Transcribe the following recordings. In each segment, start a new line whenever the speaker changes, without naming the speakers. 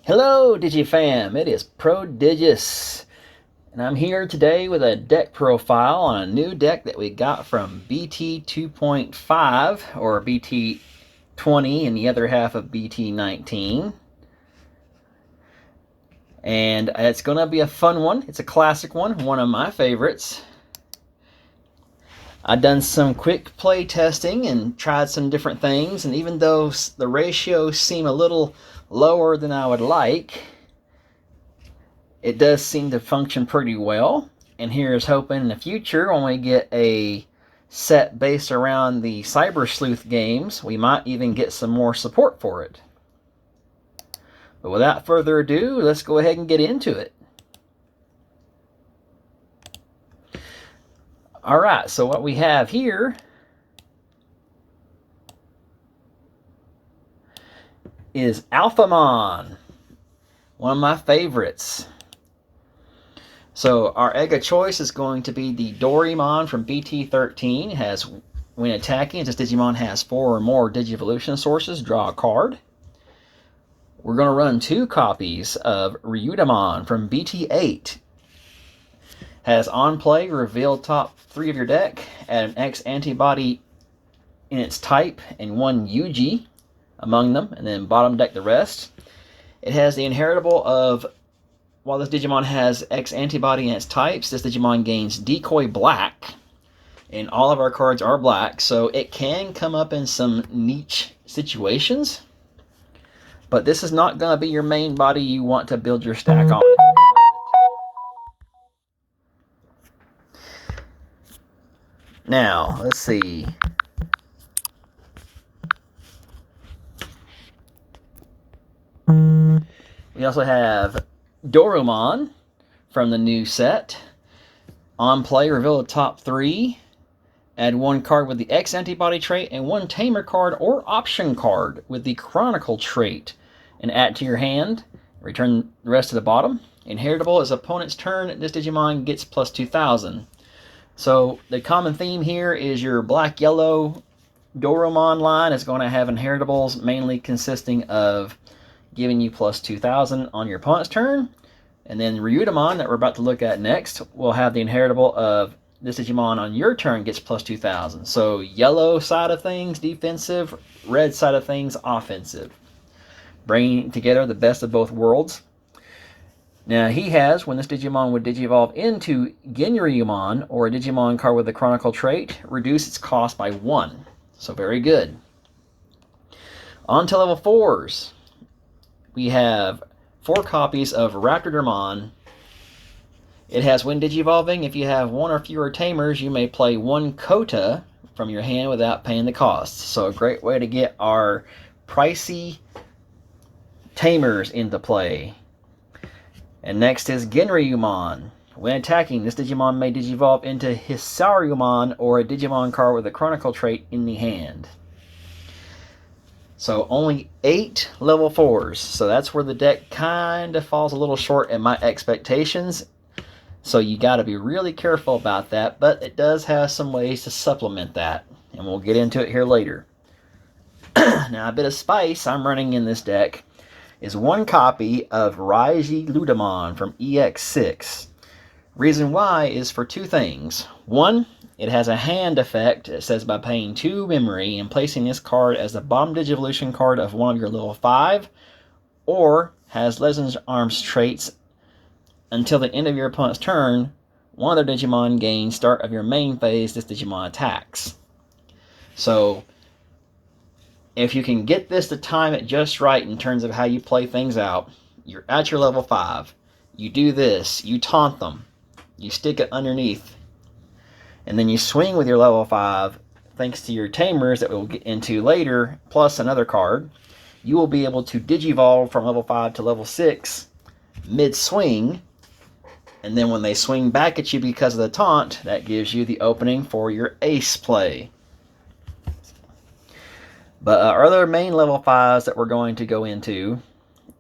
Hello, DigiFam. It is Prodigious, and I'm here today with a deck profile on a new deck that we got from BT 2.5 or BT 20 and the other half of BT 19. And it's going to be a fun one. It's a classic one of my favorites. I've done some quick play testing and tried some different things, and even though the ratios seem a little lower than I would like, it does seem to function pretty well. And here's hoping in the future, when we get a set based around the Cyber Sleuth games, we might even get some more support for it. But without further ado, let's go ahead and get into it. Alright, so what we have here is Alphamon, one of my favorites. So our egg of choice is going to be the Ouryumon from BT 13. It has, when attacking, this Digimon has 4 or more Digivolution sources. Draw a card. We're going to run 2 copies of Ouryuken from BT 8. Has on play, reveal top 3 of your deck, add an X antibody in its type and 1 UG among them, and then bottom deck the rest. It has the inheritable of, while this Digimon has X antibody in its types, this Digimon gains Decoy Black, and all of our cards are black, so it can come up in some niche situations, but this is not going to be your main body you want to build your stack on. Now, let's see. We also have Ouryumon from the new set. On play, reveal the top 3. Add 1 card with the X antibody trait and 1 tamer card or option card with the Chronicle trait. And add to your hand. Return the rest to the bottom. Inheritable is opponent's turn. This Digimon gets plus 2,000. So the common theme here is your black-yellow Ouryumon line is going to have inheritables mainly consisting of giving you plus 2,000 on your opponent's turn. And then Ouryuken that we're about to look at next will have the inheritable of this Digimon on your turn gets plus 2,000. So yellow side of things, defensive, red side of things, offensive. Bringing together the best of both worlds. Now he has, when this Digimon would Digivolve into Ouryuken or a Digimon card with the Chronicle trait, reduce its cost by 1. So very good. On to level 4s. We have 4 copies of Raptordramon. It has, when Digivolving, if you have 1 or fewer Tamers, you may play 1 Kota from your hand without paying the cost. So a great way to get our pricey Tamers into play. And next is Ouryuken. When attacking, this Digimon may Digivolve into Ouryuken or a Digimon card with a Chronicle trait in the hand. So only 8 level 4s. So that's where the deck kind of falls a little short in my expectations. So you got to be really careful about that. But it does have some ways to supplement that. And we'll get into it here later. Now a bit of spice I'm running in this deck is 1 copy of Ouryuken from EX6. Reason why is for 2 things. 1, it has a hand effect. It says by paying 2 memory and placing this card as the bottom Digivolution card of one of your level 5, or has Legends Arms traits until the end of your opponent's turn, one of their Digimon gains start of your main phase, this Digimon attacks. So if you can get this to time it just right in terms of how you play things out, you're at your level 5. You do this, you taunt them, you stick it underneath, and then you swing with your level 5, thanks to your Tamers that we'll get into later, plus another card. You will be able to Digivolve from level 5 to level 6 mid-swing, and then when they swing back at you because of the taunt, that gives you the opening for your ace play. But our other main level 5s that we're going to go into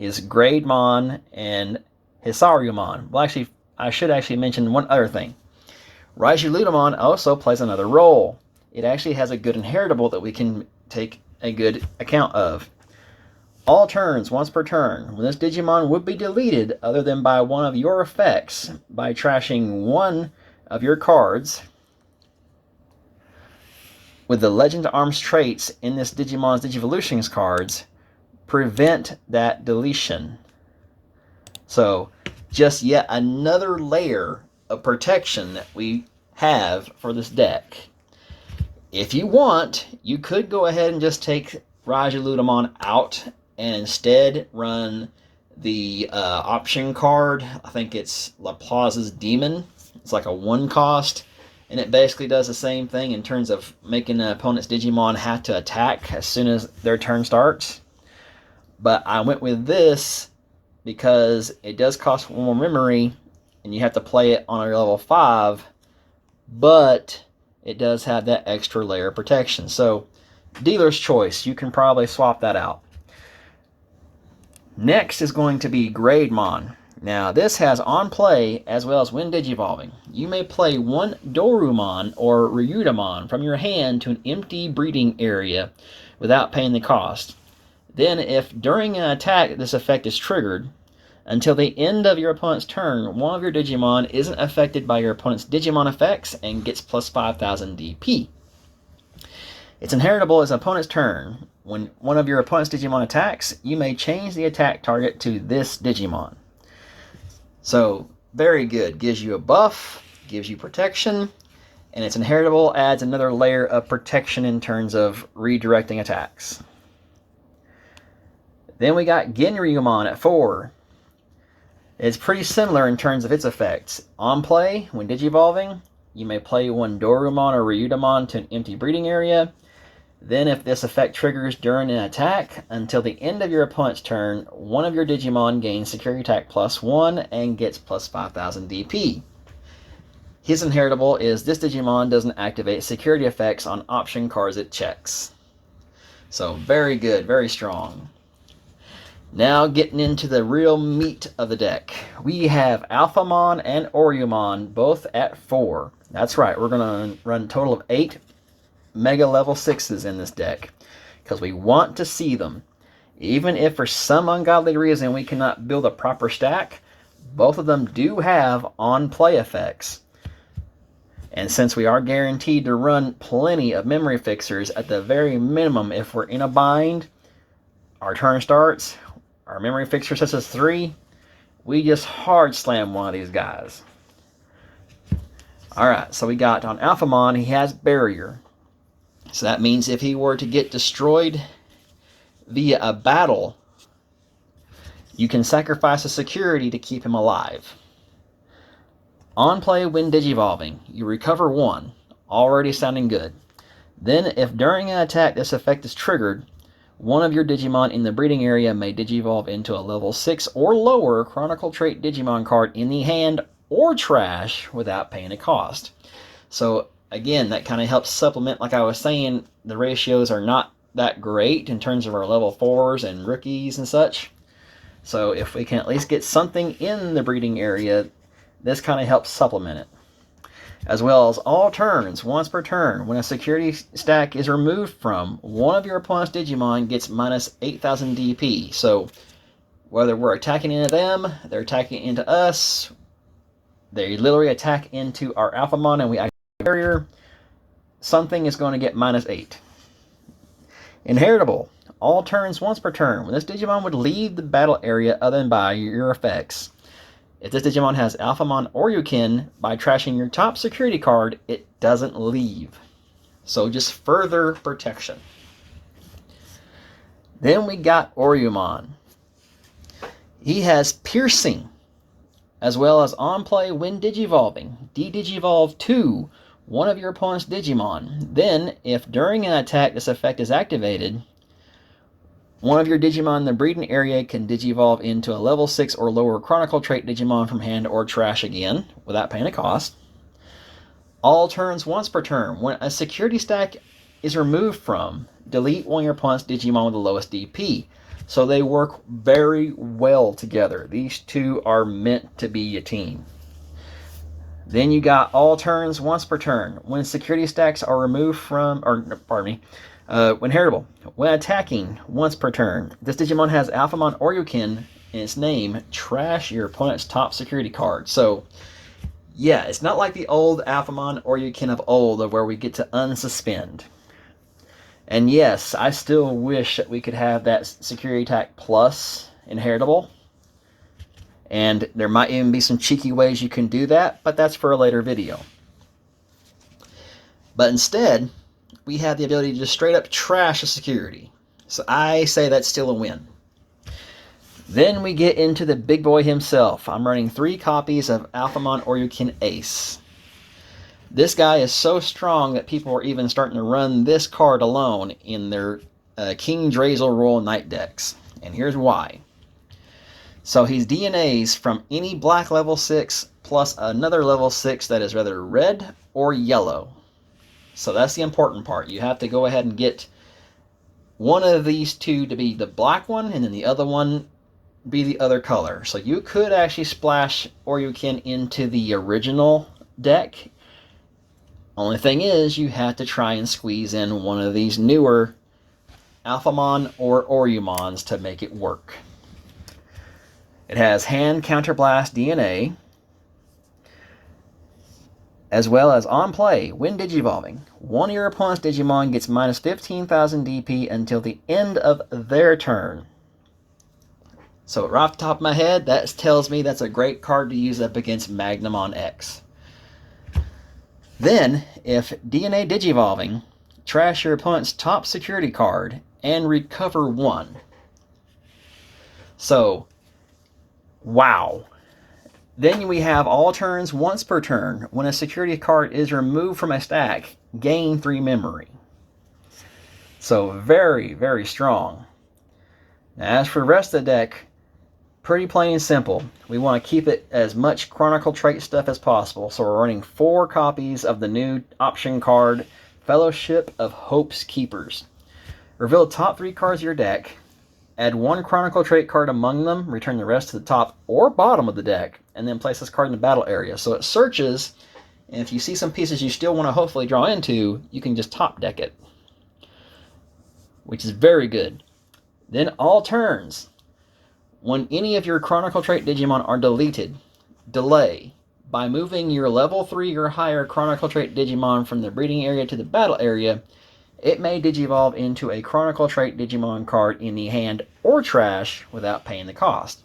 is Grademon and Ouryuken. Well, actually, I should actually mention one other thing. Ouryuken also plays another role. It actually has a good inheritable that we can take a good account of. All turns, once per turn, when this Digimon would be deleted other than by one of your effects by trashing one of your cards with the Legend Arms traits in this Digimon's Digivolutions cards, prevent that deletion. So, just yet another layer of protection that we have for this deck. If you want, you could go ahead and just take Ouryuken out and instead run the option card. I think it's Laplace's Demon. It's like a 1 cost, and it basically does the same thing in terms of making the opponent's Digimon have to attack as soon as their turn starts. But I went with this because it does cost 1 more memory, and you have to play it on a level 5, but it does have that extra layer of protection. So, dealer's choice. You can probably swap that out. Next is going to be Grademon. Now, this has on play as well as when digivolving. You may play one Dorumon or Ryudamon from your hand to an empty breeding area without paying the cost. Then, if during an attack this effect is triggered, until the end of your opponent's turn, one of your Digimon isn't affected by your opponent's Digimon effects and gets plus 5,000 DP. It's inheritable as an opponent's turn. When one of your opponent's Digimon attacks, you may change the attack target to this Digimon. So, very good. Gives you a buff, gives you protection, and it's inheritable, adds another layer of protection in terms of redirecting attacks. Then we got Genryumon at 4. It's pretty similar in terms of its effects. On play, when digivolving, you may play one Dorumon or Ryudamon to an empty breeding area. Then if this effect triggers during an attack, until the end of your opponent's turn, one of your Digimon gains security attack +1 and gets plus 5,000 DP. His inheritable is this Digimon doesn't activate security effects on option cards it checks. So very good, very strong. Now getting into the real meat of the deck. We have Alphamon and Ouryumon both at 4. That's right, we're going to run a total of 8 Mega Level 6s in this deck, because we want to see them. Even if for some ungodly reason we cannot build a proper stack, both of them do have on-play effects. And since we are guaranteed to run plenty of memory fixers, at the very minimum, if we're in a bind, our turn starts, our memory fixer sets us 3, we just hard slam one of these guys. Alright, so we got on Alphamon, he has Barrier. So that means if he were to get destroyed via a battle, you can sacrifice a security to keep him alive. On play when digivolving, you recover 1, already sounding good. Then if during an attack this effect is triggered, one of your Digimon in the breeding area may digivolve into a level 6 or lower Chronicle trait Digimon card in the hand or trash without paying a cost. So again, that kind of helps supplement, like I was saying, the ratios are not that great in terms of our level 4s and rookies and such. So if we can at least get something in the breeding area, this kind of helps supplement it. As well as all turns, once per turn, when a security stack is removed from one of your opponent's Digimon gets minus 8,000 DP. So whether we're attacking into them, they're attacking into us, they literally attack into our Alphamon and we activate Barrier, something is going to get minus 8. Inheritable, all turns once per turn. When this Digimon would leave the battle area other than by your effects, if this Digimon has Alphamon or Ouryuken, by trashing your top security card, it doesn't leave. So just further protection. Then we got Ouryumon. He has Piercing, as well as on play when digivolving. De-digivolve 2, one of your opponent's Digimon. Then, if during an attack this effect is activated, one of your Digimon in the breeding area can digivolve into a level 6 or lower Chronicle trait Digimon from hand or trash again, without paying a cost. All turns once per turn. When a security stack is removed from, delete one of your opponent's Digimon with the lowest DP. So they work very well together. These two are meant to be a team. Then you got all turns once per turn. When security stacks are removed from, When heritable, when attacking once per turn, this Digimon has Alphamon Ouryuken in its name. Trash your opponent's top security card. So, yeah, it's not like the old Alphamon Ouryuken of old, of where we get to unsuspend. And yes, I still wish that we could have that security attack plus in heritable. And there might even be some cheeky ways you can do that, but that's for a later video. But instead, we have the ability to just straight up trash a security. So I say that's still a win. Then we get into the big boy himself. I'm running 3 copies of Alphamon Ouryuken Ace. This guy is so strong that people are even starting to run this card alone in their King Drazel Royal Knight decks. And here's why. So he's DNAs from any black level 6 plus another level 6 that is rather red or yellow. So that's the important part. You have to go ahead and get one of these two to be the black one, and then the other one be the other color. So you could actually splash Ouryuken into the original deck. Only thing is, you have to try and squeeze in one of these newer Alphamon or Ouryumons to make it work. It has hand counterblast DNA, as well as on play, when digivolving, one of your opponent's Digimon gets minus 15,000 DP until the end of their turn. So right off the top of my head, that tells me that's a great card to use up against Magnamon X. Then, if DNA digivolving, trash your opponent's top security card and recover 1. So, wow. Then we have all turns once per turn. When a security card is removed from a stack, gain 3 memory. So very, very strong. Now, as for the rest of the deck, pretty plain and simple. We want to keep it as much Chronicle trait stuff as possible. So we're running 4 copies of the new option card, Fellowship of Hope's Keepers. Reveal the top 3 cards of your deck. Add 1 Chronicle trait card among them, return the rest to the top or bottom of the deck, and then place this card in the battle area. So it searches, and if you see some pieces you still want to hopefully draw into, you can just top deck it, which is very good. Then all turns, when any of your Chronicle trait Digimon are deleted, delay by moving your level 3 or higher Chronicle trait Digimon from the breeding area to the battle area. It may digivolve into a Chronicle trait Digimon card in the hand or trash without paying the cost.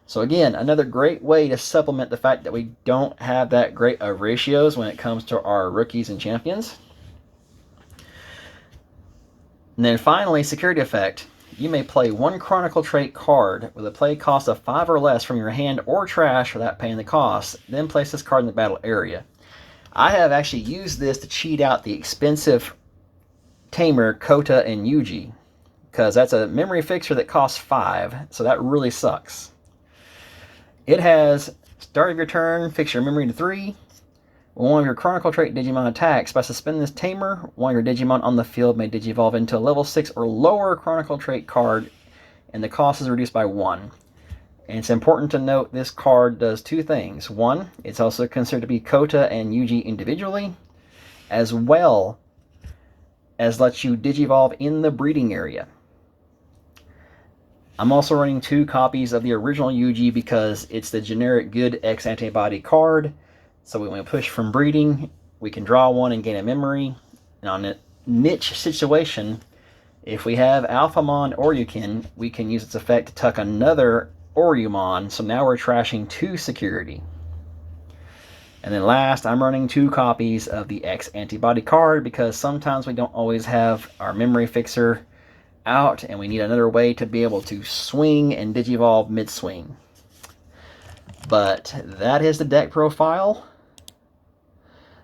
So again, another great way to supplement the fact that we don't have that great of ratios when it comes to our rookies and champions. And then finally, security effect. You may play 1 Chronicle trait card with a play cost of 5 or less from your hand or trash without paying the cost, then place this card in the battle area. I have actually used this to cheat out the expensive Tamer, Kota, and Yuji, because that's a memory fixer that costs 5, so that really sucks. It has start of your turn, fix your memory to 3. When one of your Chronicle trait Digimon attacks, by suspending this Tamer, one of your Digimon on the field may digivolve into a level 6 or lower Chronicle trait card, and the cost is reduced by 1. And it's important to note this card does 2 things. 1, it's also considered to be Kota and Yuji individually, as well as lets you digivolve in the breeding area. I'm also running 2 copies of the original Yuji because it's the generic good X antibody card. So when we push from breeding, we can draw 1 and gain a memory. And on a niche situation, if we have Alphamon Ouryuken, we can use its effect to tuck another Ouryumon. So now we're trashing 2 security. And then last, I'm running 2 copies of the X antibody card because sometimes we don't always have our memory fixer out and we need another way to be able to swing and digivolve mid-swing. But that is the deck profile.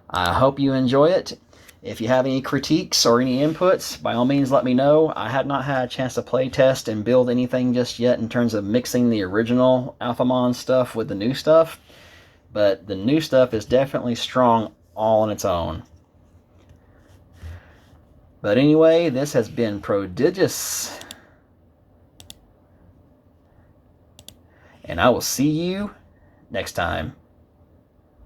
I hope you enjoy it. If you have any critiques or any inputs, by all means let me know. I have not had a chance to play test and build anything just yet in terms of mixing the original Alphamon stuff with the new stuff. But the new stuff is definitely strong all on its own. But anyway, this has been prodigious. And I will see you next time.